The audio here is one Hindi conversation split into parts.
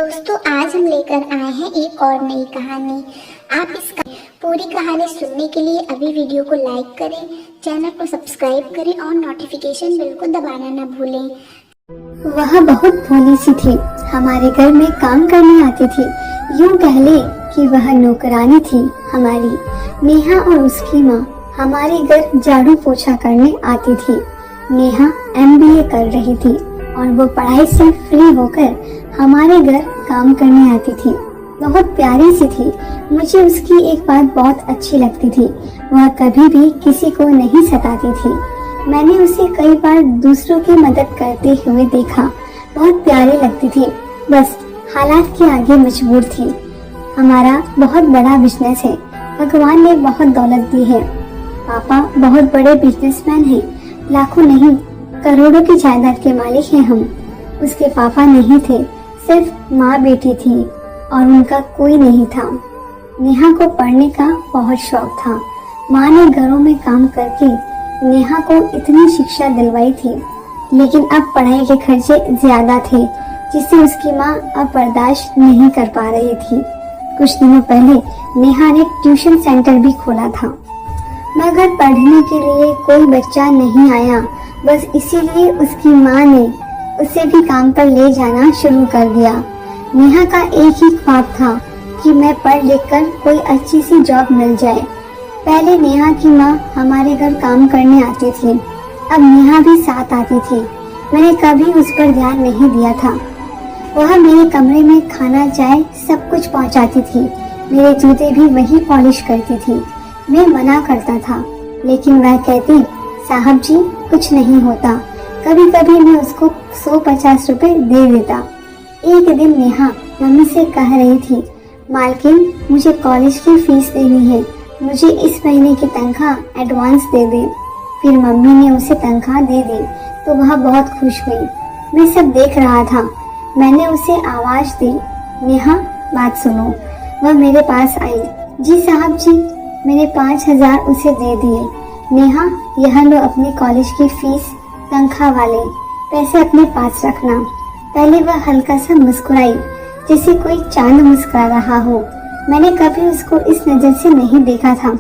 दोस्तों आज हम लेकर आए हैं एक और नई कहानी। आप इस पूरी कहानी सुनने के लिए अभी वीडियो को लाइक करें, चैनल को सब्सक्राइब करें और नोटिफिकेशन बेल को दबाना न भूलें। वह बहुत भोली सी थी, हमारे घर में काम करने आती थी। यूं कह ले कि वह नौकरानी थी हमारी। नेहा और उसकी माँ हमारे घर झाड़ू पोछा करने आती थी। नेहा MBA कर रही थी और वो पढ़ाई से फ्री होकर हमारे घर काम करने आती थी। बहुत प्यारी सी थी। मुझे उसकी एक बात बहुत अच्छी लगती थी, वह कभी भी किसी को नहीं सताती थी। मैंने उसे कई बार दूसरों की मदद करते हुए देखा, बहुत प्यारी लगती थी, बस हालात के आगे मजबूर थी। हमारा बहुत बड़ा बिजनेस है, भगवान ने बहुत दौलत दी है। पापा बहुत बड़े बिजनेसमैन हैं, लाखों नहीं करोड़ों की जायदाद के मालिक हैं हम। उसके पापा नहीं थे, सिर्फ माँ बेटी थी और उनका कोई नहीं था। नेहा को पढ़ने का बहुत शौक था। माँ ने घरों में काम करके नेहा को इतनी शिक्षा दिलवाई थी, लेकिन अब पढ़ाई के खर्चे ज्यादा थे जिसे उसकी माँ अब बर्दाश्त नहीं कर पा रही थी। कुछ दिनों पहले नेहा ने ट्यूशन सेंटर भी खोला था, मगर पढ़ने के लिए कोई बच्चा नहीं आया। बस इसीलिए उसकी माँ ने उसे भी काम पर ले जाना शुरू कर दिया। नेहा का एक ही ख्वाब था कि मैं पढ़ लिख कर कोई अच्छी सी जॉब मिल जाए। पहले नेहा की माँ हमारे घर काम करने आती थी, अब नेहा भी साथ आती थी। मैंने कभी उस पर ध्यान नहीं दिया था। वह मेरे कमरे में खाना चाय सब कुछ पहुंचाती थी, मेरे जूते भी वही पॉलिश करती थी। मैं मना करता था, लेकिन वह कहती, साहब जी कुछ नहीं होता। कभी कभी मैं उसको 150 रुपए दे देता। एक दिन नेहा मम्मी से कह रही थी, मालकिन मुझे कॉलेज की फीस देनी है, मुझे इस महीने की तनख्वाह एडवांस दे दे। फिर मम्मी ने उसे तनख्वाह दे दी तो वह बहुत खुश हुई। मैं सब देख रहा था। मैंने उसे आवाज दी, नेहा बात सुनो। वह मेरे पास आई। जी साहब जी। मैंने 5000 उसे दे दिए। नेहा यह लो अपनी कॉलेज की फीस, तनख्वाह वाले पैसे अपने पास रखना। पहले वह हल्का सा मुस्कुराई, जैसे कोई चांद मुस्कुरा रहा हो। मैंने कभी उसको इस नजर से नहीं देखा था।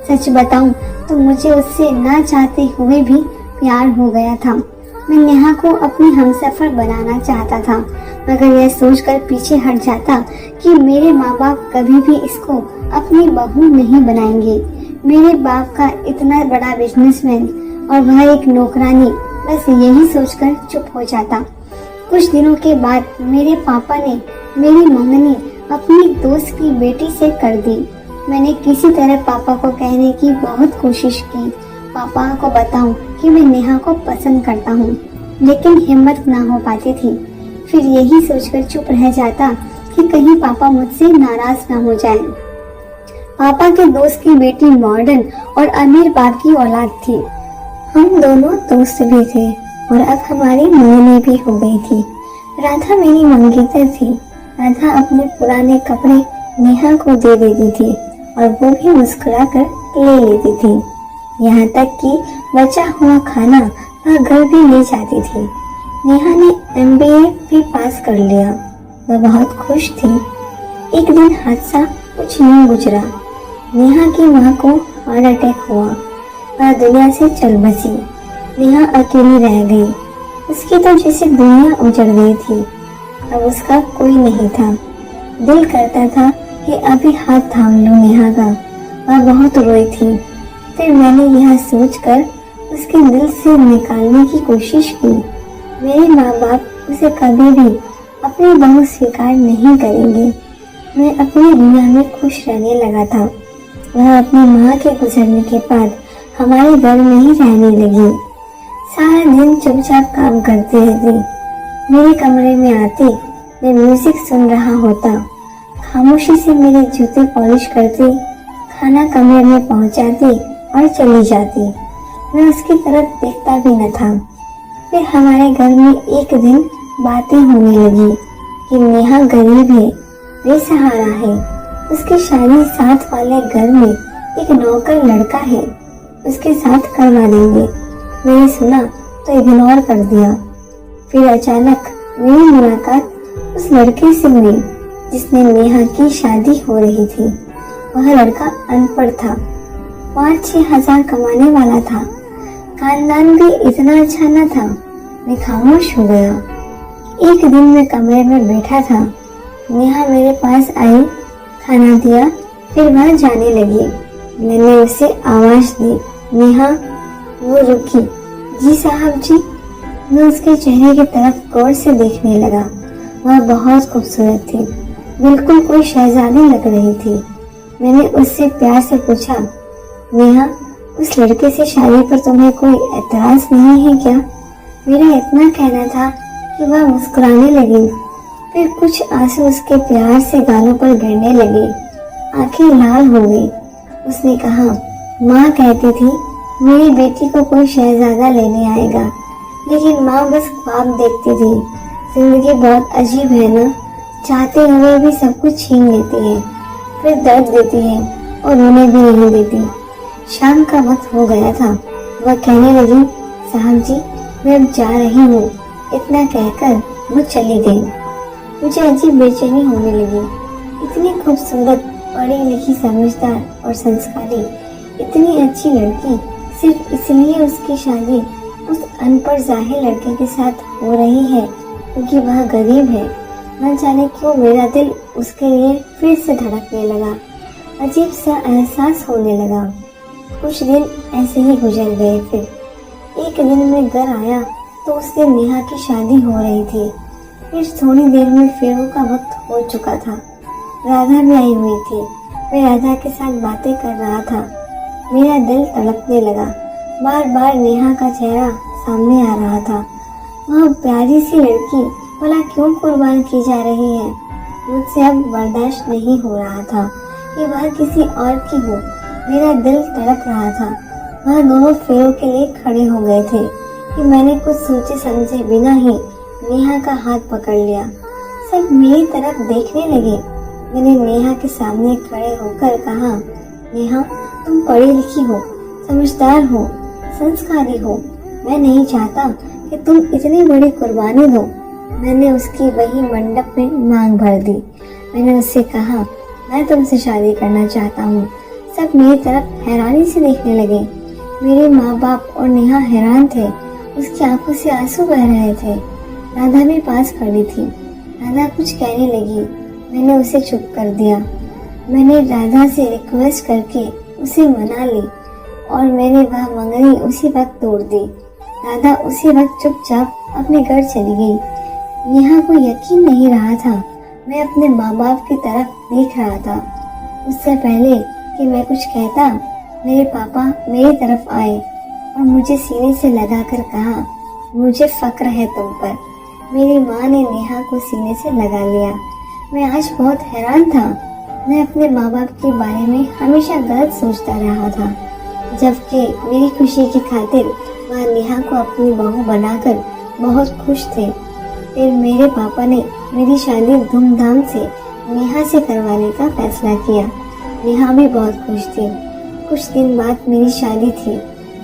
सच बताऊं तो मुझे उससे ना चाहते हुए भी प्यार हो गया था। मैं नेहा को अपनी हमसफर बनाना चाहता था, मगर यह सोचकर पीछे हट जाता कि मेरे माँ बाप कभी भी इसको अपनी बहू नहीं बनाएंगे। मेरे बाप का इतना बड़ा बिजनेसमैन और वह एक नौकरानी, बस यही सोचकर चुप हो जाता। कुछ दिनों के बाद मेरे पापा ने मेरी मंगनी अपनी दोस्त की बेटी से कर दी। मैंने किसी तरह पापा को कहने की बहुत कोशिश की, पापा को बताऊं कि मैं नेहा को पसंद करता हूं, लेकिन हिम्मत ना हो पाती थी। फिर यही सोचकर चुप रह जाता कि कहीं पापा मुझसे नाराज ना हो जाएं। पापा के दोस्त की बेटी मॉडर्न और अमीर बाप की औलाद थी। हम दोनों दोस्त भी थे और अब हमारी मंगनी भी हो गई थी। राधा मेरी मंगेतर थी। राधा अपने पुराने कपड़े नेहा को दे देती थी और वो भी मुस्कुरा कर ले लेती थी। यहाँ तक कि बचा हुआ खाना वह घर भी ले जाती थी। नेहा ने MBA भी पास कर लिया। वह बहुत खुश थी। एक दिन हादसा कुछ यूं गुजरा। नेहा की माँ को हार्ट अटैक हुआ। वह दुनिया से चल बसी। नेहा अकेली रह गई। उसकी तो जैसे दुनिया उजड़ गई थी। अब उसका कोई नहीं था। दिल करता था कि अभी हाथ थाम लूं नेहा का। वह बहुत रोई थी। फिर मैंने यह सोचकर उसके दिल से निकालने की कोशिश की। मेरे माँ बाप उसे कभी भी अपनी बहू स्वीकार नहीं करेंगे। मैं अपनी दुनिया में खुश रहने लगा था। वह अपनी माँ के गुजरने के बाद हमारे घर में ही रहने लगी। सारा दिन चुपचाप काम करती रहती। मेरे कमरे में आती, मैं म्यूजिक सुन रहा होता, खामोशी से मेरे जूते पॉलिश करती, खाना कमरे में पहुंचाती और चली जाती। मैं उसकी तरफ देखता भी न था। फिर हमारे घर में एक दिन बातें होने लगी कि नेहा गरीब है, बेसहारा है, उसकी शादी साथ वाले घर में एक नौकर लड़का है, उसके साथ करवा देंगे। मैंने सुना तो इग्नोर कर दिया। फिर अचानक मेरी मुलाकात उस लड़के से हुई जिसने नेहा की शादी हो रही थी। वह लड़का अनपढ़ था, 5-6 हजार कमाने वाला था, खानदान भी इतना अच्छा न था। मैं खामोश हो गया। एक दिन मैं कमरे में बैठा था, नेहा मेरे पास आई, खाना दिया, फिर वह जाने लगी। मैंने उसे आवाज दी, नेहा। वो रुकी। जी साहब जी। मैं उसके चेहरे की तरफ गौर से देखने लगा। वह बहुत खूबसूरत थी, बिल्कुल कोई शहजादी लग रही थी। मैंने उससे प्यार से पूछा, नेहा, उस लड़के से शादी पर तुम्हें कोई एतराज नहीं है क्या? मेरा इतना कहना था कि वह मुस्कुराने लगी। फिर कुछ आंसू उसके प्यार से गालों पर गिरने लगे। आंखें लाल हो गई। उसने कहा, माँ कहती थी मेरी बेटी को कोई शहजादा लेने आएगा, लेकिन माँ बस ख्वाब देखती थी। जिंदगी बहुत अजीब है ना, चाहते हुए भी सब कुछ छीन लेती है, फिर दर्द देती है और रोने भी नहीं देती। शाम का वक्त हो गया था। वह कहने लगी, साहब जी मैं अब जा रही हूँ। इतना कहकर वो चली गई। मुझे अजीब बेचैनी होने लगी। इतनी खूबसूरत, पढ़ी लिखी, समझदार और संस्कारी, इतनी अच्छी लड़की, सिर्फ इसलिए उसकी शादी उस अनपढ़ जाहिल लड़के के साथ हो रही है क्योंकि वह गरीब है। न जाने क्यों मेरा दिल उसके लिए फिर से धड़कने लगा। अजीब सा एहसास होने लगा। कुछ दिन ऐसे ही गुजर गए। फिर एक दिन मैं घर आया तो उस दिन नेहा की शादी हो रही थी। फिर थोड़ी देर में फेरों का वक्त हो चुका था। राधा भी आई हुई थी। मैं राधा के साथ बातें कर रहा था। मेरा दिल तड़पने लगा। बार बार नेहा का चेहरा सामने आ रहा था। वह प्यारी सी लड़की भला क्यों कुर्बान की जा रही है? मुझसे अब बर्दाश्त नहीं हो रहा था कि वह किसी और की हो। मेरा दिल तड़प रहा था। वह दोनों फेरों के लिए खड़े हो गए थे कि मैंने कुछ सोचे समझे बिना ही नेहा का हाथ पकड़ लिया। सब मेरी तरफ देखने लगे। मैंने नेहा के सामने खड़े होकर कहा, नेहा, तुम पढ़ी लिखी हो, समझदार हो, संस्कारी हो। मैं नहीं चाहता कि तुम इतनी बड़ी कुर्बानी दो। मैंने उसकी वही मंडप में मांग भर दी। मैंने उससे कहा, मैं तुमसे शादी करना चाहता हूँ। सब मेरी तरफ हैरानी से देखने लगे। मेरे माँ बाप और नेहा हैरान थे। उसकी आंखों से आंसू बह रहे थे। राधा भी पास खड़ी थी। राधा कुछ कहने लगी। मैंने उसे चुप कर दिया। मैंने राधा से रिक्वेस्ट करके उसे मना ली और मैंने वह मंगनी उसी वक्त तोड़ दी। राधा उसी वक्त चुपचाप अपने घर चली गई। नेहा को यकीन नहीं रहा था। मैं अपने माँ बाप की तरफ देख रहा था। उससे पहले कि मैं कुछ कहता, मेरे पापा मेरी तरफ आए और मुझे सीने से लगाकर कहा, मुझे फक्र है तुम पर। मेरी माँ ने नेहा को सीने से लगा लिया। मैं आज बहुत हैरान था। मैं अपने माँ बाप के बारे में हमेशा गलत सोचता रहा था, जबकि मेरी खुशी की खातिर वह नेहा को अपनी बहू बनाकर बहुत खुश थे। फिर मेरे पापा ने मेरी शादी धूमधाम से नेहा से करवाने का फैसला किया। नेहा भी बहुत खुश थी। कुछ दिन बाद मेरी शादी थी।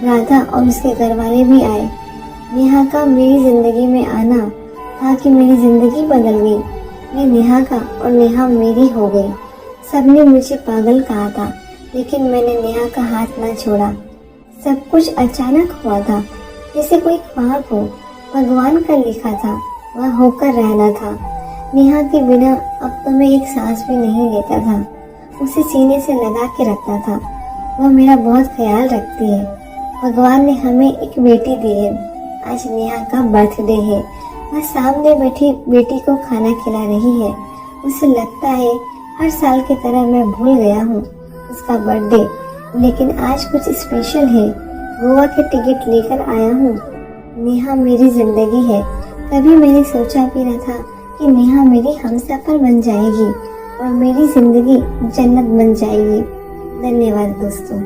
राधा और उसके घरवाले भी आए। नेहा का मेरी जिंदगी में आना था कि मेरी जिंदगी बदल गई। मैं नेहा का और नेहा मेरी हो गई। सबने मुझे पागल कहा था, लेकिन मैंने नेहा का हाथ न छोड़ा। सब कुछ अचानक हुआ था, जैसे कोई ख्वाब हो, भगवान का लिखा था, वह होकर रहना था। नेहा के बिना अब तो मैं एक सांस भी नहीं लेता था। उसे सीने से लगा के रखता था। वह मेरा बहुत ख्याल रखती है। भगवान ने हमें एक बेटी दी है। आज नेहा का बर्थडे है। वह सामने बैठी बेटी को खाना खिला रही है। उसे लगता है हर साल की तरह मैं भूल गया हूँ उसका बर्थडे, लेकिन आज कुछ स्पेशल है। गोवा के टिकट लेकर आया हूँ। नेहा मेरी जिंदगी है। कभी मैंने सोचा भी न था कि नेहा मेरी हमसफर बन जाएगी और मेरी जिंदगी जन्नत बन जाएगी। धन्यवाद दोस्तों।